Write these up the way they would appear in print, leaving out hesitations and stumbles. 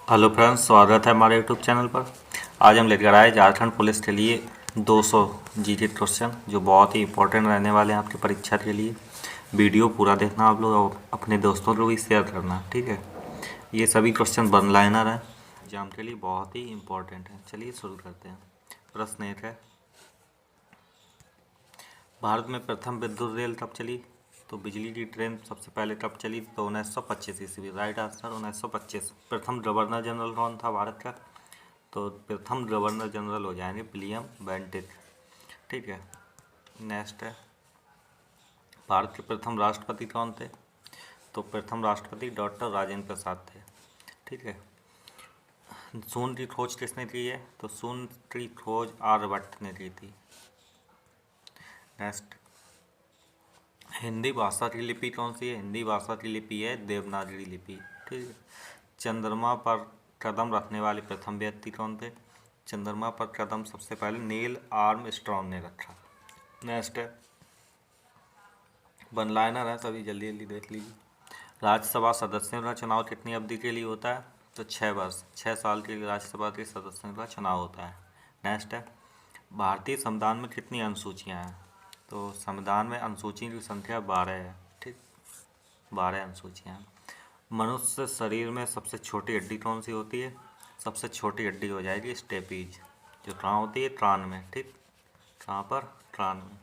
Hello friends, स्वागत है हमारे यूट्यूब चैनल पर। आज हम लेकर आए झारखंड पुलिस के लिए 200 जीके क्वेश्चन जो बहुत ही इंपॉर्टेंट रहने वाले हैं आपकी परीक्षा के लिए। वीडियो पूरा देखना आप लोग और अपने दोस्तों को भी शेयर करना, ठीक है। ये सभी क्वेश्चन वन लाइनर हैं, एग्जाम के लिए बहुत ही इंपॉर्टेंट है। चलिए शुरू करते हैं। प्रश्न 1 है, भारत में प्रथम विद्युत रेल कब चली? तो बिजली की ट्रेन सबसे पहले कब चली? तो 1925 ईस्वी। Right answer 1925। प्रथम गवर्नर जनरल कौन था भारत का? तो प्रथम गवर्नर जनरल हो जाएंगे विलियम बेंटिक, ठीक है। नेक्स्ट है, भारत के प्रथम राष्ट्रपति कौन थे? तो प्रथम राष्ट्रपति डॉक्टर राजेंद्र प्रसाद थे, ठीक है। शून्य की खोज किसने की है? तो शून्य की खोज आर्यभट्ट ने की थी। नेक्स्ट, हिंदी भाषा की लिपि कौन सी है? हिंदी भाषा की लिपि है देवनागरी लिपि, ठीक है। चंद्रमा पर कदम रखने वाले प्रथम व्यक्ति कौन थे? चंद्रमा पर कदम सबसे पहले नील आर्मस्ट्रॉन्ग ने रखा। नेक्स्ट है, वन लाइनर है, सभी जल्दी जल्दी देख लीजिए। राज्यसभा सदस्यों का चुनाव कितनी अवधि के लिए होता है? तो 6 वर्ष, 6 साल के लिए राज्यसभा के सदस्यों का चुनाव होता है। नेक्स्ट है, भारतीय संविधान में कितनी अनुसूचियाँ हैं? तो संविधान में अनुसूची की संख्या 12 है, ठीक, 12 अनुसूचियाँ हैं। मनुष्य शरीर में सबसे छोटी हड्डी कौन सी होती है? सबसे छोटी हड्डी हो जाएगी स्टेपीज, जो कहाँ होती है? कान में, ठीक। कहाँ पर? कान में।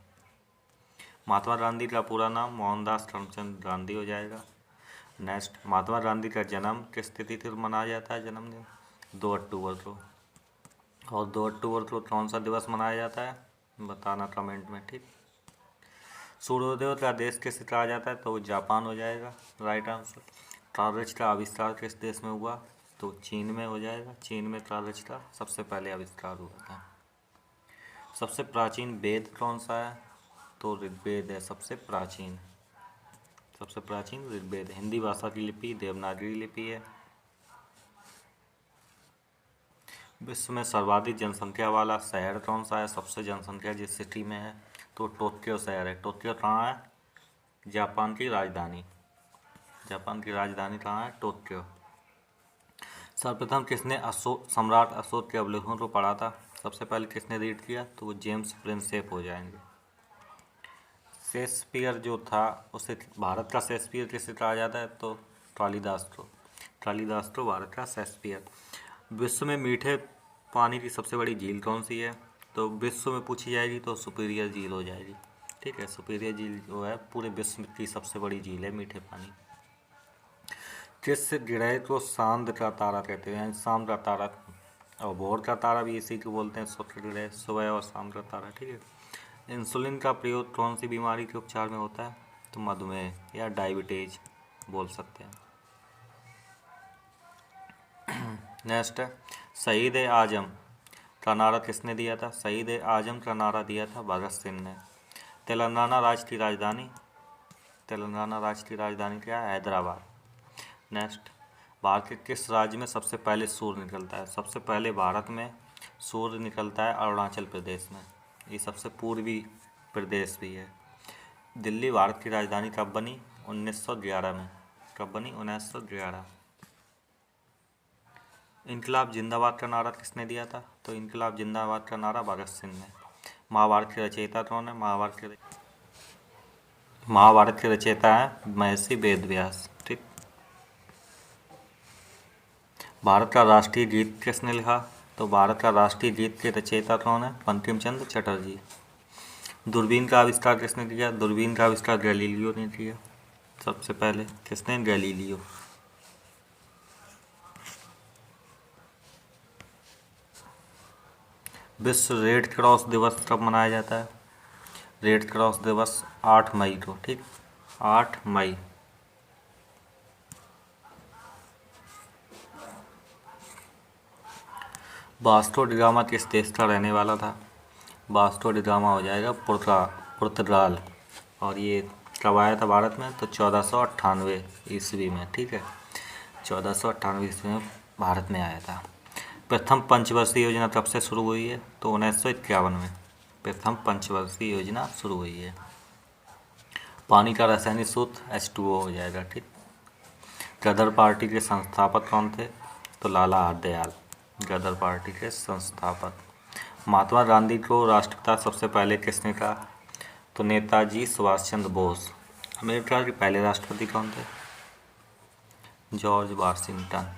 महात्मा गांधी का पूरा नाम मोहनदास करमचंद गांधी हो जाएगा। नेक्स्ट, महात्मा गांधी का जन्म किस तिथि पर मनाया जाता है जन्मदिन? 2 अक्टूबर को। और 2 अक्टूबर को कौन सा दिवस मनाया जाता है? बताना कमेंट में, ठीक। सूर्योदय का देश किसे कहा जाता है? तो वो जापान हो जाएगा। Right answer. कागज का आविष्कार किस देश में हुआ? तो चीन में हो जाएगा। चीन में कागज का सबसे पहले आविष्कार हुआ था। सबसे प्राचीन वेद कौन सा है? तो ऋग्वेद है सबसे प्राचीन। सबसे प्राचीन ऋग्वेद। हिंदी भाषा की लिपि देवनागरी लिपि है। विश्व में सर्वाधिक जनसंख्या वाला शहर कौन सा है? सबसे जनसंख्या जिस सिटी में है तो टोक्यो शहर है। टोक्यो कहाँ है? जापान की राजधानी। जापान की राजधानी कहाँ है? टोक्यो। सर्वप्रथम किसने सम्राट अशोक के अवलोकन को पढ़ा था? सबसे पहले किसने रीड किया? तो वो जेम्स प्रिंसेप हो जाएंगे। शेक्सपियर जो था उसे भारत का शेक्सपियर किसे कहा जाता है? तो कालिदास को। कालिदास को भारत का शेक्सपियर। विश्व में मीठे पानी की सबसे बड़ी झील कौन सी है? तो विश्व में पूछी जाएगी तो सुपीरियर झील हो जाएगी, ठीक है। सुपीरियर झील जो है पूरे विश्व की सबसे बड़ी झील है मीठे पानी। किस ग्रह को चांद का तारा कहते हैं? शाम का तारा और भोर का तारा भी इसी को बोलते हैं शुक्र ग्रह, सुबह और शाम का तारा, ठीक है। इंसुलिन का प्रयोग कौन सी बीमारी के उपचार में होता है? तो मधुमेह या डायबिटीज बोल सकते हैं। नेक्स्ट है, शहीद ए आजम का नारा किसने दिया था? शहीद ए आजम का नारा दिया था भगत सिंह ने। तेलंगाना राज्य की राजधानी? तेलंगाना राज्य की राजधानी क्या है? हैदराबाद। नेक्स्ट, भारत के किस राज्य में सबसे पहले सूर्य निकलता है? सबसे पहले भारत में सूर्य निकलता है अरुणाचल प्रदेश में। ये सबसे पूर्वी प्रदेश भी है। दिल्ली भारत की राजधानी कब बनी? 1911 में। कब बनी? 1911। इनकलाब जिंदाबाद का नारा किसने दिया था? तो इनकलाब जिंदाबाद का नारा भगत सिंह ने। महाभारत के रचयिता कौन है? महाभारत के रचयिता है महर्षि वेदव्यास, ठीक। भारत का राष्ट्रीय गीत किसने लिखा? तो भारत का राष्ट्रीय गीत के रचयिता कौन है? बंकिम चंद्र चटर्जी। दूरबीन का आविष्कार किसने किया? दूरबीन का आविष्कार गैलीलियो ने किया। सबसे पहले किसने? गैलीलियो। विश्व रेड क्रॉस दिवस कब मनाया जाता है? रेड क्रॉस दिवस 8 मई को, ठीक, 8 मई। वास्को डी गामा किस देश का रहने वाला था? वास्को डी गामा हो जाएगा पुर्तगाल। और ये कब आया था भारत में? तो 1498 ईस्वी में, ठीक है। 1498 ईस्वी में भारत में आया था। प्रथम पंचवर्षीय योजना कब से शुरू हुई है? तो 1951 में प्रथम पंचवर्षीय योजना शुरू हुई है। पानी का रासायनिक सूत्र H2O हो जाएगा, ठीक। गदर पार्टी के संस्थापक कौन थे? तो लाला हरदयाल, गदर पार्टी के संस्थापक। महात्मा गांधी को राष्ट्रपिता सबसे पहले किसने कहा? तो नेताजी सुभाष चंद्र बोस। अमेरिका के पहले राष्ट्रपति कौन थे? George Washington.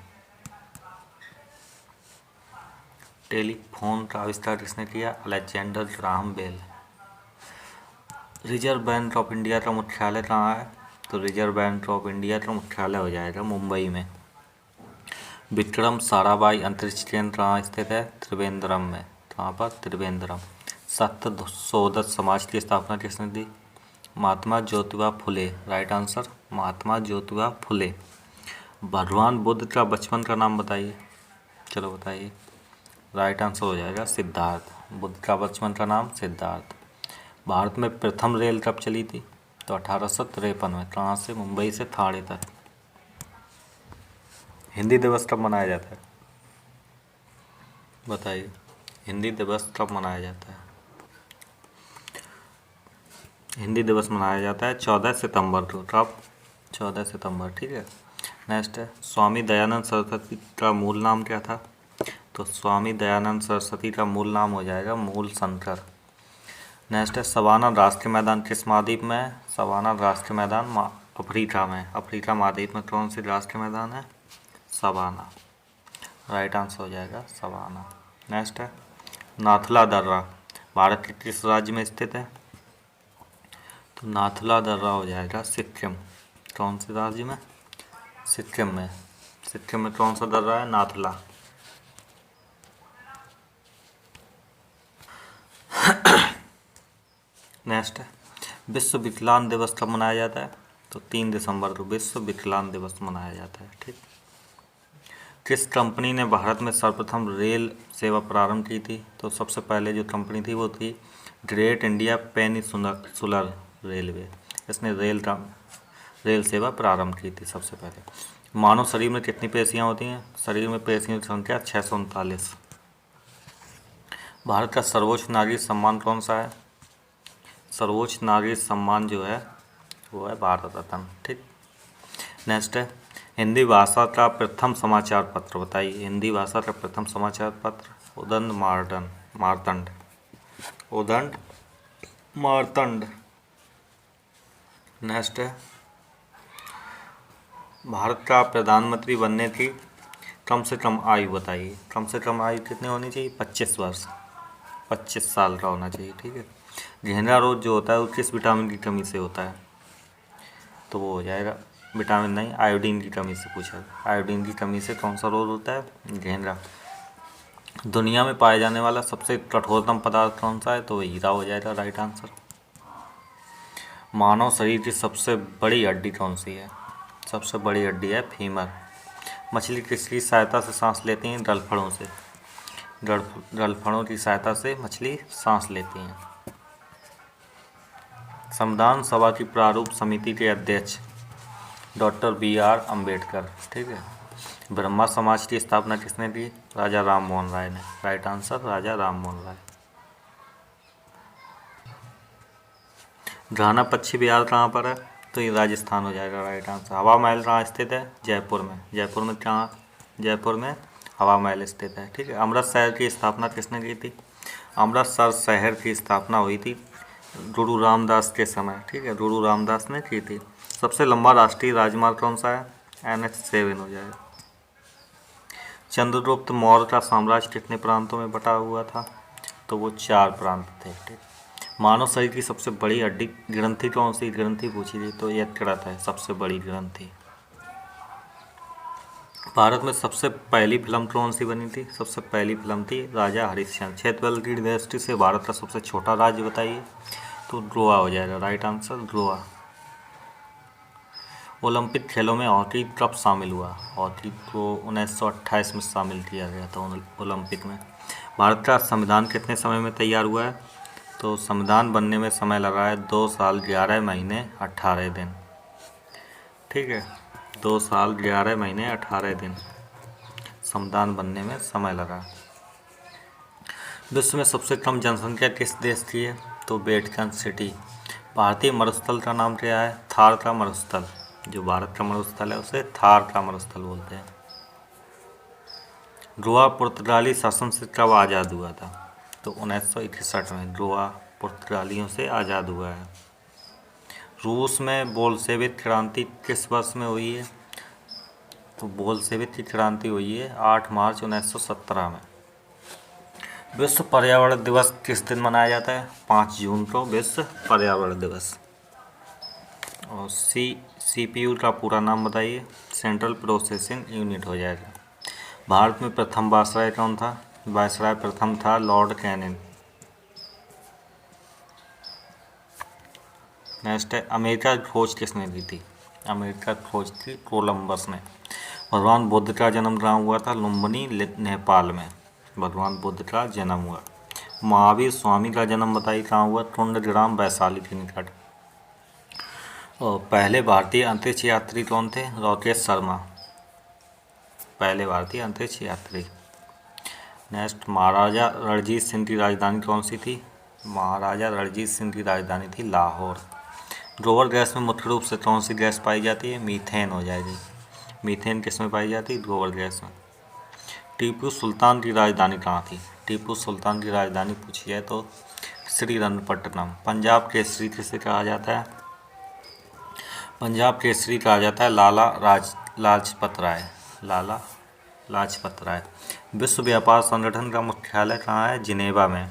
टेलीफोन का आविष्कार किसने किया? Alexander Graham Bell. Reserve Bank of India का मुख्यालय कहाँ है? तो रिजर्व बैंक ऑफ इंडिया का मुख्यालय हो जाएगा मुंबई में। विक्रम साराभाई अंतरिक्ष केंद्र कहाँ स्थित है? त्रिवेंद्रम में। कहाँ पर? त्रिवेंद्रम। सत्य शोधक समाज की स्थापना किसने दी? महात्मा ज्योतिबा फुले। Right answer Mahatma Jyotiba Phule. भगवान बुद्ध का बचपन का नाम बताइए। चलो बताइए। राइट आंसर हो जाएगा सिद्धार्थ। बुद्ध का बचपन का नाम सिद्धार्थ। भारत में प्रथम रेल कब चली थी? तो 1853 में। कहाँ से? मुंबई से थाने तक। हिंदी दिवस कब मनाया जाता है? बताइए। हिंदी दिवस कब मनाया जाता है? हिंदी दिवस मनाया जाता है 14 सितंबर को। कब? 14 सितंबर। ठीक है। नेक्स्ट है, स्वामी दयानंद सरस्वती का मूल नाम क्या था? तो स्वामी दयानंद सरस्वती का मूल नाम हो जाएगा मूल शंकर। नेक्स्ट है, सवाना राष्ट्रीय मैदान किस महाद्वीप में है? सवाना राष्ट्रीय मैदान अफ्रीका में। अफ्रीका महाद्वीप में कौन सी राष्ट्रीय मैदान है? सवाना। राइट आंसर हो जाएगा सवाना। नेक्स्ट है, नाथुला दर्रा भारत के किस राज्य में स्थित है? तो नाथुला दर्रा हो जाएगा सिक्किम। कौन से राज्य में? सिक्किम में। सिक्किम में कौन सा दर्रा है? नाथुला। नेक्स्ट है, विश्व विकलांग दिवस कब मनाया जाता है? तो 3 दिसंबर को विश्व विकलांग दिवस मनाया जाता है। ठीक। किस कंपनी ने भारत में सर्वप्रथम रेल सेवा प्रारंभ की थी? तो सबसे पहले जो कंपनी थी वो थी ग्रेट इंडिया पेनिसुलर रेलवे। इसने रेल सेवा प्रारंभ की थी सबसे पहले। मानव शरीर में कितनी पेशियां होती हैं? शरीर में पेशियों की संख्या 639। भारत का सर्वोच्च नागरिक सम्मान कौन सा है? सर्वोच्च नागरिक सम्मान जो है वो है भारत रत्न। ठीक। नेक्स्ट है, हिंदी भाषा का प्रथम समाचार पत्र बताइए। हिंदी भाषा का प्रथम समाचार पत्र उदंड मार्तंड। उदंड मार्तंड। नेक्स्ट है, भारत का प्रधानमंत्री बनने की कम से कम आयु बताइए। कम से कम आयु कितनी होनी चाहिए? 25 वर्ष। 25 साल का होना चाहिए। ठीक है। घेंघा रोग जो होता है वो किस विटामिन की कमी से होता है? तो वो हो जाएगा विटामिन नहीं, आयोडीन की कमी से पूछा। आयोडीन की कमी से कौन सा रोग होता है? घेंघा। दुनिया में पाया जाने वाला सबसे कठोरतम पदार्थ कौन सा है? तो हीरा हो जाएगा। Right answer. मानव शरीर की सबसे बड़ी हड्डी कौन सी है? सबसे बड़ी हड्डी है फीमर। मछली किसकी सहायता से सांस लेती हैं? गलफड़ों से। गलफड़ों की सहायता से मछली सांस लेती हैं। संविधान सभा की प्रारूप समिति के अध्यक्ष डॉक्टर BR अम्बेडकर। ठीक है। ब्रह्मा समाज की स्थापना किसने की? राजा राम मोहन राय ने। राइट आंसर राजा राम मोहन राय। घाना पक्षी विहार कहाँ पर है? तो ये राजस्थान हो जाएगा। Right answer. हवा महल कहाँ स्थित है? जयपुर में। जयपुर में कहाँ? जयपुर में हवा महल स्थित है। ठीक है। अमृतसर की स्थापना किसने की थी? अमृतसर शहर की स्थापना हुई थी गुरु रामदास के समय। ठीक है। गुरु रामदास ने की थी। सबसे लंबा राष्ट्रीय राजमार्ग कौन सा है? NH7 हो जाएगा। चंद्रगुप्त मौर्य का साम्राज्य कितने प्रांतों में बटा हुआ था? तो वो 4 प्रांत थे। ठीक। मानव शरीर की सबसे बड़ी हड्डी ग्रंथि कौन सी ग्रंथि पूछी थी? तो यकृत है सबसे बड़ी ग्रंथि। भारत में सबसे पहली फिल्म कौन सी बनी थी? सबसे पहली फिल्म थी राजा हरिश्चंद्र। क्षेत्रफल की दृष्टि से भारत का सबसे छोटा राज्य बताइए। तो गोवा हो जाएगा। Right answer Goa. ओलंपिक खेलों में हॉकी कब शामिल हुआ? हॉकी को 1928 में शामिल किया गया था ओलंपिक में। भारत का संविधान कितने समय में तैयार हुआ है? तो संविधान बनने में समय लगा है 2 साल 11 महीने 18 दिन। ठीक है। 2 साल 11 महीने 18 दिन संविधान बनने में समय लगा। विश्व में सबसे कम जनसंख्या किस देश की है? तो वेटिकन सिटी। भारतीय मरुस्थल का नाम क्या है? थार का मरुस्थल। जो भारत का मरुस्थल है उसे थार का मरुस्थल बोलते हैं। गोवा पुर्तगाली शासन से कब आज़ाद हुआ था? तो 1961 में गोवा पुर्तगालियों से आज़ाद हुआ है। रूस में बोल्शेविक क्रांति किस वर्ष में हुई है? तो बोल्शेविक की क्रांति हुई है 8 मार्च 1917 में। विश्व पर्यावरण दिवस किस दिन मनाया जाता है? 5 जून को विश्व पर्यावरण दिवस। और CPU का पूरा नाम बताइए। सेंट्रल प्रोसेसिंग यूनिट हो जाएगा। भारत में प्रथम वायसराय कौन था? वायसराय प्रथम था लॉर्ड कैनिंग। नेक्स्ट है, अमेरिका की खोज किसने की थी? अमेरिका की खोज थी कोलंबस ने। भगवान बुद्ध का जन्म कहाँ हुआ था? लुम्बिनी, नेपाल में भगवान बुद्ध का जन्म हुआ। महावीर स्वामी का जन्म बताइए कहाँ हुआ? कुंडग्राम, वैशाली के निकट। और पहले भारतीय अंतरिक्ष यात्री कौन थे? राकेश शर्मा, पहले भारतीय अंतरिक्ष यात्री। नेक्स्ट, महाराजा रणजीत सिंह की राजधानी कौन सी थी? महाराजा रणजीत सिंह की राजधानी थी लाहौर। गोबर गैस में मुख्य रूप से कौन सी गैस पाई जाती है? मीथेन हो जाएगी। मीथेन किस में पाई जाती है? गोबर गैस में। टीपू सुल्तान की राजधानी कहाँ थी? टीपू सुल्तान की राजधानी पूछी जाए तो श्रीरंगपट्टनम। पंजाब केसरी किसे कहा जाता है? पंजाब केसरी कहा जाता है लाजपत राय, लाला लाजपत राय। विश्व व्यापार संगठन का मुख्यालय कहाँ है? जिनेवा में।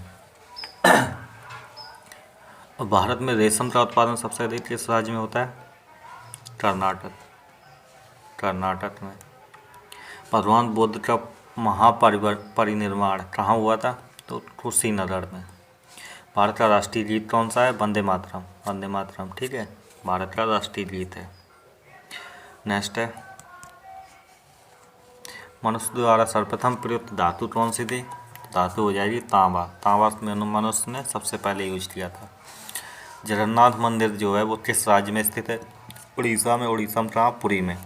भारत में रेशम का उत्पादन सबसे अधिक किस राज्य में होता है? कर्नाटक, कर्नाटक में। भगवान बुद्ध का महापरिनिर्वाण कहाँ हुआ था? तो कुशीनगर में। भारत का राष्ट्रीय गीत कौन सा है? वंदे मातरम, वंदे मातरम, ठीक है, भारत का राष्ट्रीय गीत है। नेक्स्ट है, मनुष्य द्वारा सर्वप्रथम प्रयुक्त धातु कौन सी थी? धातु हो जाएगी तांबा। तांबा मनुष्य ने सबसे पहले यूज किया था। जगन्नाथ मंदिर जो है वो किस राज्य में स्थित है? उड़ीसा में। उड़ीसा में कहाँ? पुरी में।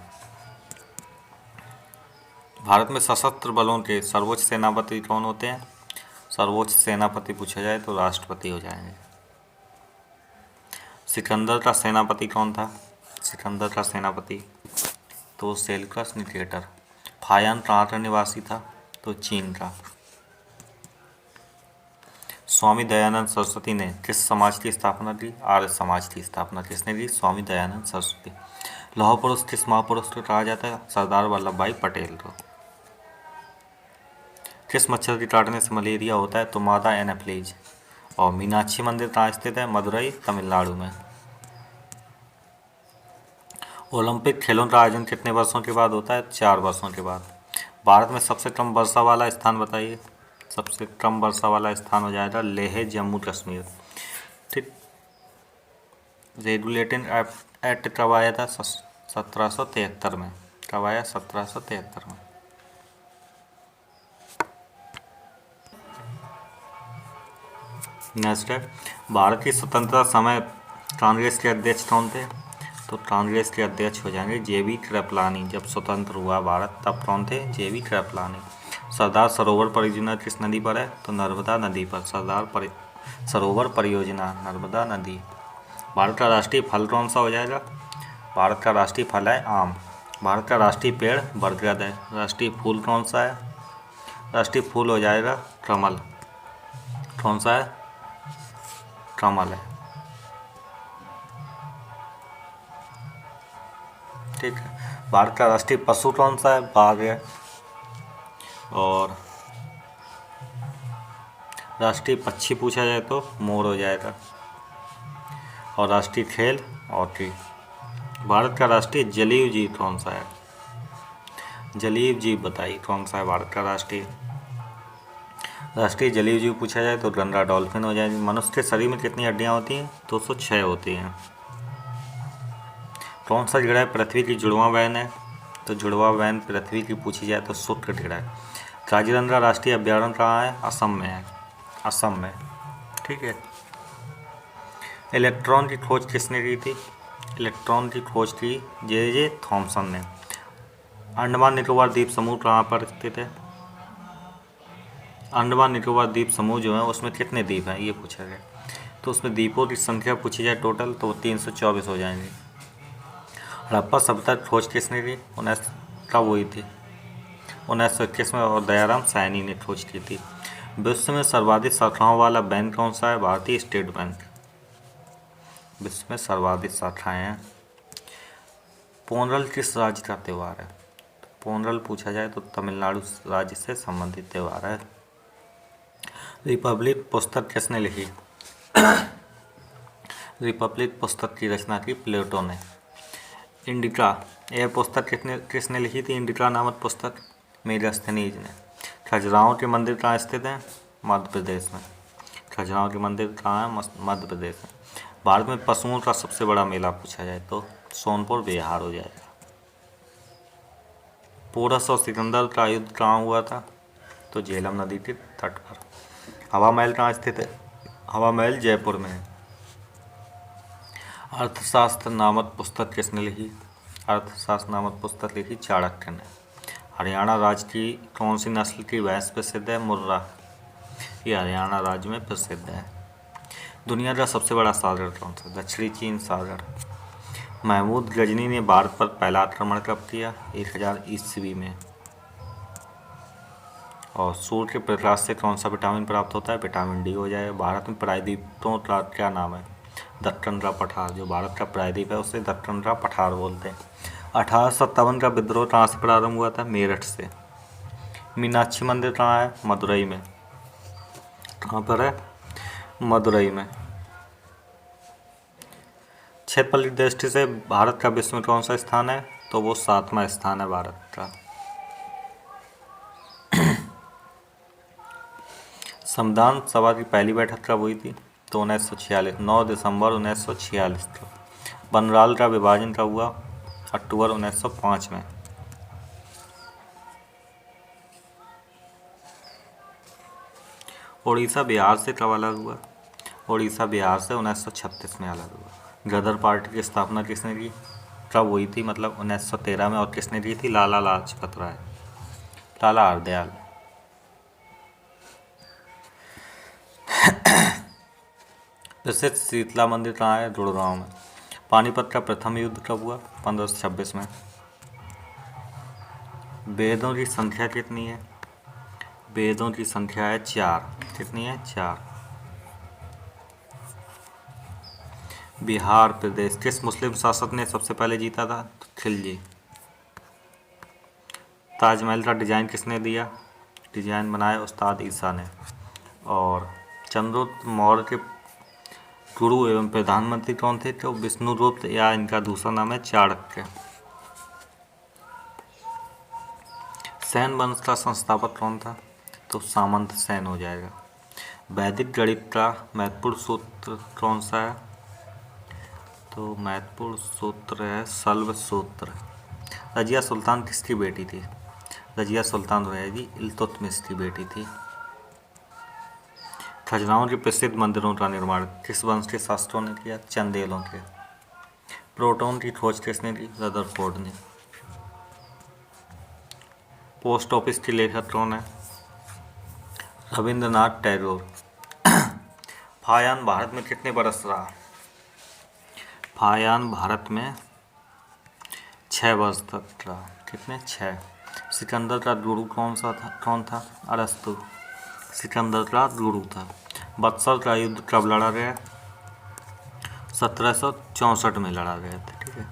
भारत में सशस्त्र बलों के सर्वोच्च सेनापति कौन होते हैं? सर्वोच्च सेनापति पूछा जाए तो राष्ट्रपति हो जाएंगे। सिकंदर का सेनापति कौन था? सिकंदर का सेनापति तो सेल्यूकस निकेटर। फायान कहाँ का निवासी था? तो चीन का। स्वामी दयानंद सरस्वती ने किस समाज की स्थापना की? आर्य समाज की स्थापना किसने की? स्वामी दयानंद सरस्वती। लौह पुरुष किस महापुरुष को कहा जाता है? सरदार वल्लभ भाई पटेल को। किस मच्छर के काटने से मलेरिया होता है? तो मादा एनाफ्लीज। और मीनाक्षी मंदिर कहाँ स्थित है? मदुरई, तमिलनाडु में। ओलंपिक खेलों का आयोजन कितने वर्षों के बाद होता है? 4 वर्षों के बाद। भारत में सबसे कम वर्षा वाला स्थान बताइए। सबसे कम वर्षा वाला स्थान हो जाएगा लेह, जम्मू कश्मीर, ठीक। रेगुलेटिंग एक्ट कब आया था? 1773 में। कब आया? 1773 में। नेक्स्ट है, भारत की स्वतंत्रता समय कांग्रेस के अध्यक्ष कौन थे? तो कांग्रेस के अध्यक्ष हो जाएंगे JB कृपलानी। जब स्वतंत्र हुआ भारत तब कौन थे? JB कृपलानी। सरदार सरोवर परियोजना किस नदी पर है? तो नर्मदा नदी पर। सरोवर परियोजना नर्मदा नदी। भारत का राष्ट्रीय फल कौन सा हो जाएगा? भारत का राष्ट्रीय फल है आम। भारत का राष्ट्रीय पेड़ बरगद है। राष्ट्रीय फूल कौन सा है? राष्ट्रीय फूल हो जाएगा कमल। कौन सा है? कमल है, ठीक है। भारत का राष्ट्रीय पशु कौन सा है? बाघ है। और राष्ट्रीय पक्षी पूछा जाए तो मोर हो जाएगा। और राष्ट्रीय खेल हॉकी। भारत का राष्ट्रीय जलीय जीव कौन सा है? जलीय जीव बताइए कौन सा है भारत का राष्ट्रीय जलीय जीव पूछा जाए तो गंगा डॉल्फिन हो जाएगी। मनुष्य के शरीर में कितनी हड्डियां होती हैं? 206 होती हैं। कौन सा ग्रह पृथ्वी की जुड़वां बहन है? तो जुड़वां बहन पृथ्वी की पूछी जाए तो शुक्र ग्रह। काजीरंगा राष्ट्रीय अभ्यारण्य कहाँ है? असम में है, असम में, ठीक है। इलेक्ट्रॉन की खोज किसने की थी? इलेक्ट्रॉन की खोज की J.J. थॉमसन ने। अंडमान निकोबार द्वीप समूह कहाँ पर स्थित है? अंडमान निकोबार द्वीप समूह जो है उसमें कितने द्वीप हैं ये पूछा गया। तो उसमें द्वीपों की संख्या पूछी जाए टोटल तो 324 हो जाएंगे। हड़प्पा सभ्यता खोज किसने की? कब हुई थी? 1921 में और दयाराम साहनी ने खोज की थी। विश्व में सर्वाधिक शाखाओं वाला बैंक कौन सा है? भारतीय स्टेट बैंक। विश्व में सर्वाधिक शाखाएं हैं। पोंगल किस राज्य का त्यौहार है? पोंगल पूछा जाए तो तमिलनाडु राज्य से संबंधित त्यौहार है। रिपब्लिक पुस्तक किसने लिखी? रिपब्लिक पुस्तक की रचना की प्लेटो ने। इंडिका यह पुस्तक किसने लिखी थी? इंडिका नामक पुस्तक मेगास्थनीज ने। खजुराहो के मंदिर कहाँ स्थित हैं? मध्य प्रदेश में। खजुराहो के मंदिर कहाँ है? मध्य प्रदेश में। भारत में पशुओं का सबसे बड़ा मेला पूछा जाए तो सोनपुर बिहार हो जाएगा। पोरस और सिकंदर का युद्ध कहाँ हुआ था? तो झेलम नदी के तट पर। हवा महल कहाँ स्थित है? हवा महल जयपुर में है। अर्थशास्त्र नामक पुस्तक किसने लिखी? अर्थशास्त्र नामक पुस्तक लिखी चाणक्य ने। हरियाणा राज्य की कौन सी नस्ल की भैंस प्रसिद्ध है? मुर्रा। ये हरियाणा राज्य में प्रसिद्ध है। दुनिया का सबसे बड़ा सागर कौन सा? दक्षिणी चीन सागर। महमूद गजनी ने भारत पर पहला आक्रमण कब किया? 1000 ईस्वी में। और सूर्य के प्रकाश से कौन सा विटामिन प्राप्त होता है? विटामिन डी हो जाएगा। भारत में प्रायद्वीपों का क्या नाम है? दक्कन का पठार। जो भारत का प्रायद्वीप है उसे दक्कन का पठार बोलते हैं। 1857 का विद्रोह कहाँ से प्रारंभ हुआ था? मेरठ से। मीनाक्षी मंदिर कहाँ है? मदुरई में। कहाँ पर है? मदुरई में। क्षेत्रफल की दृष्टि से भारत का विश्व में कौन सा स्थान है? तो वो 7वां स्थान है भारत का। संविधान सभा की पहली बैठक कब हुई थी? तो 1946 9 दिसंबर 1946 को। बंगाल का विभाजन कब हुआ? अक्टूबर 1905 में। उड़ीसा बिहार से कब अलग हुआ? उड़ीसा बिहार से 1936 में अलग हुआ। गदर पार्टी की स्थापना किसने की? कब हुई थी? मतलब 1913 में। और किसने की थी? लाला लाजपत राय। लाला हरदयाल। प्रसिद्ध शीतला मंदिर कहाँ है? गुड़गांव में। पानीपत का प्रथम युद्ध कब हुआ? 1526 में। वेदों की संख्या कितनी है? वेदों की संख्या है 4। कितनी है? 4। बिहार प्रदेश किस मुस्लिम शासक ने सबसे पहले जीता था? तो खिलजी। ताजमहल का डिजाइन किसने दिया? डिजाइन बनाया उस्ताद ईसा ने। और चंद्रगुप्त मौर्य के गुरु एवं प्रधानमंत्री कौन थे? तो विष्णुगुप्त, या इनका दूसरा नाम है चाणक्य। सेन वंश का संस्थापक कौन था? तो सामंत सेन हो जाएगा। वैदिक गणित का महत्वपूर्ण सूत्र कौन सा है? तो महत्वपूर्ण सूत्र है शल्ब सूत्र। रजिया सुल्तान किसकी बेटी थी? रजिया सुल्तान रहेगी इल्तुतमिश की बेटी थी। खजुराहो के प्रसिद्ध मंदिरों का निर्माण किस वंश के शासकों ने किया? चंदेलों के। प्रोटॉन की खोज किसने की? रदरफोर्ड ने। पोस्ट ऑफिस के लेखक कौन है? रविंद्रनाथ टैगोर। फायान भारत में कितने बरस रहा? फायान भारत में 6 वर्ष तक रहा। कितने? 6। सिकंदर का गुरु कौन था? अरस्तु। सिकंदर का गुरु था। बक्सर का युद्ध कब लड़ा गया? 1764 में लड़ा गया था। ठीक है।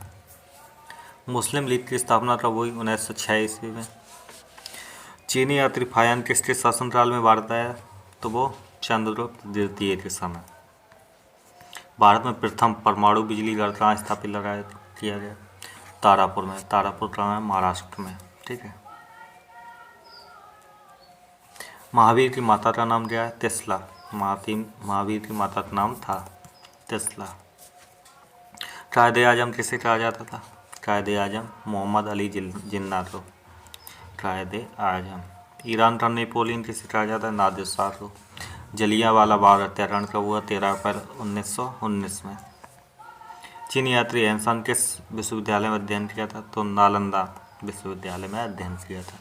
मुस्लिम लीग की स्थापना कब हुई? 1906 ईस्वी में। चीनी यात्री फायान किसके शासनकाल में भारत आया? तो वो चंद्रगुप्त द्वितीय के समय। भारत में प्रथम परमाणु बिजली घर कहाँ स्थापित किया गया? तारापुर में। तारापुर कहाँ है? महाराष्ट्र में। ठीक है। महावीर की माता का नाम क्या है? टेस्ला। महावीर की माता का नाम था टेस्ला। कायदे आजम किसे कहा जाता था? कायदे आजम मोहम्मद अली जिन्ना को कायदे आजम। ईरान का नेपोलियन किसे कहा जाता है? नादिर शाह को। जलियांवाला बाग हत्याकांड कब हुआ? 13 अप्रैल 1919 में। चीनी यात्री एहसान किस विश्वविद्यालय में अध्ययन किया था? तो नालंदा विश्वविद्यालय में अध्ययन किया था।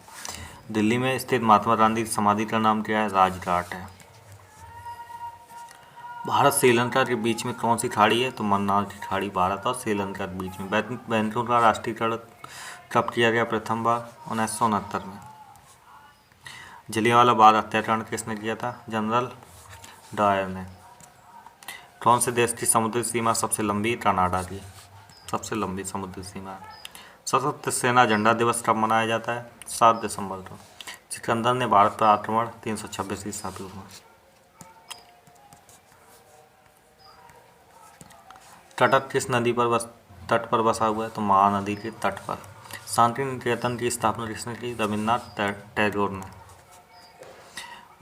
दिल्ली में स्थित महात्मा गांधी की समाधि का नाम क्या है? राजघाट है। भारत श्रीलंका के बीच में कौन सी खाड़ी है? तो मन्नार की खाड़ी भारत और श्रीलंका के बीच में। बैंकों का राष्ट्रीयकरण कब किया गया प्रथम बार? 1969 में। जलियांवाला बाग हत्याकांड किसने किया था? जनरल डायर ने। कौन से देश की समुद्री सीमा सबसे लंबी? कनाडा की सबसे लंबी समुद्री सीमा है। सशस्त्र सेना झंडा दिवस कब मनाया जाता है? 7 दिसंबर को। सिकंदर ने भारत पर आक्रमण 326 ईसा पूर्व में। कटक किस नदी पर तट पर बसा हुआ है? तो महानदी के तट पर। शांति निकेतन की स्थापना किसने की? रविन्द्रनाथ टैगोर ने।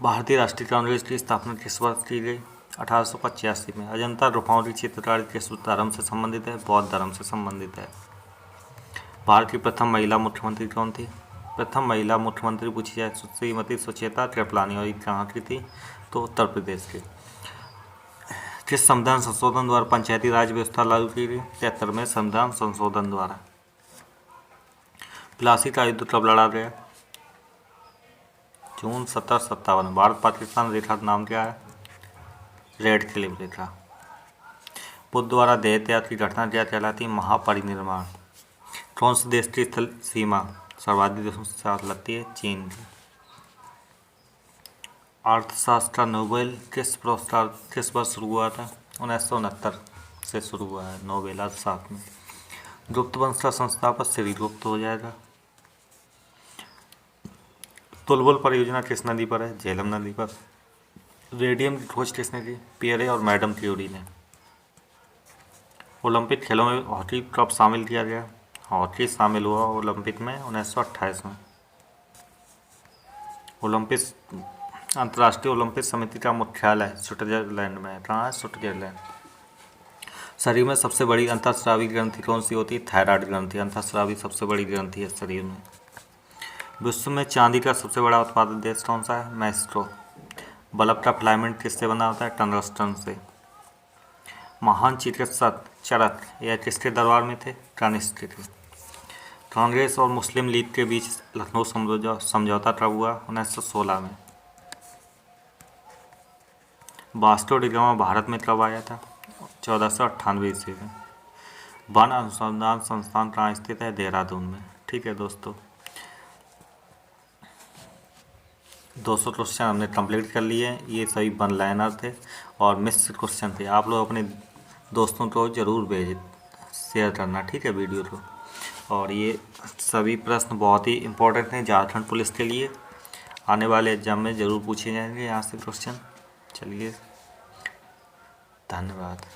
भारतीय राष्ट्रीय कांग्रेस की स्थापना किस वर्ष की गई? 1885 में। अजंता गुफाओं की चित्रकारी किस धर्म से संबंधित है? बौद्ध धर्म से संबंधित है। भारत की प्रथम महिला मुख्यमंत्री कौन थी? प्रथम महिला मुख्यमंत्री पूछी जाए श्रीमती सुचेता कृपलानी, और ये कहाँ की थी? तो उत्तर प्रदेश की। किस संविधान संशोधन द्वारा पंचायती राज व्यवस्था लागू की गई? 73वें संविधान संशोधन द्वारा। प्लासी का युद्ध कब लड़ा गया? जून 1757। भारत पाकिस्तान रेखा का नाम क्या है? रेड क्लिफ रेखा। बुद्ध द्वारा देह त्याग की घटना क्या कहलाती? महापरिनिर्वाण। कौन से देश की स्थल सीमा सर्वाधिक देशों के साथ लगती है? चीन की। अर्थशास्त्र का नोबेल किस वर्ष शुरू हुआ था? 1969 से शुरू हुआ है नोबेल अर्थशास्त्र में। गुप्त वंश का संस्थापक श्री गुप्त हो जाएगा। तुलबुल परियोजना किस नदी पर है? झेलम नदी पर। रेडियम की खोज किसने की? पियरे और मैडम क्यूरी ने। ओलंपिक खेलों में हॉकी कब शामिल किया गया? हॉकी शामिल हुआ ओलंपिक में 1928 में। ओलंपिक अंतर्राष्ट्रीय ओलंपिक समिति का मुख्यालय स्विट्जरलैंड में है। कहाँ है? स्विट्जरलैंड। शरीर में सबसे बड़ी अंतःस्रावी ग्रंथि कौन सी होती है? थायराइड ग्रंथि अंतःस्रावी सबसे बड़ी ग्रंथि है शरीर में। विश्व में चांदी का सबसे बड़ा उत्पादक देश कौन सा है? मैक्सिको। बल्ब का फिलामेंट किससे बना होता है? टंगस्टन से। महान चिकित्सक चरक यह किसके दरबार में थे? कनिष्क के। कांग्रेस और मुस्लिम लीग के बीच लखनऊ समझौता कब हुआ? 1916 में। वास्को डी गामा भारत में कब आया था? 1498 ईस्वी में। वन अनुसंधान संस्थान कहाँ स्थित है? देहरादून में। ठीक है दोस्तों, 200 क्वेश्चन हमने कंप्लीट कर लिए। ये सभी वन लाइनर थे और मिस क्वेश्चन थे। आप लोग अपने दोस्तों को ज़रूर शेयर करना, ठीक है, वीडियो को। और ये सभी प्रश्न बहुत ही इम्पोर्टेंट हैं झारखंड पुलिस के लिए। आने वाले एग्जाम में ज़रूर पूछे जाएंगे यहाँ से क्वेश्चन। चलिए, धन्यवाद।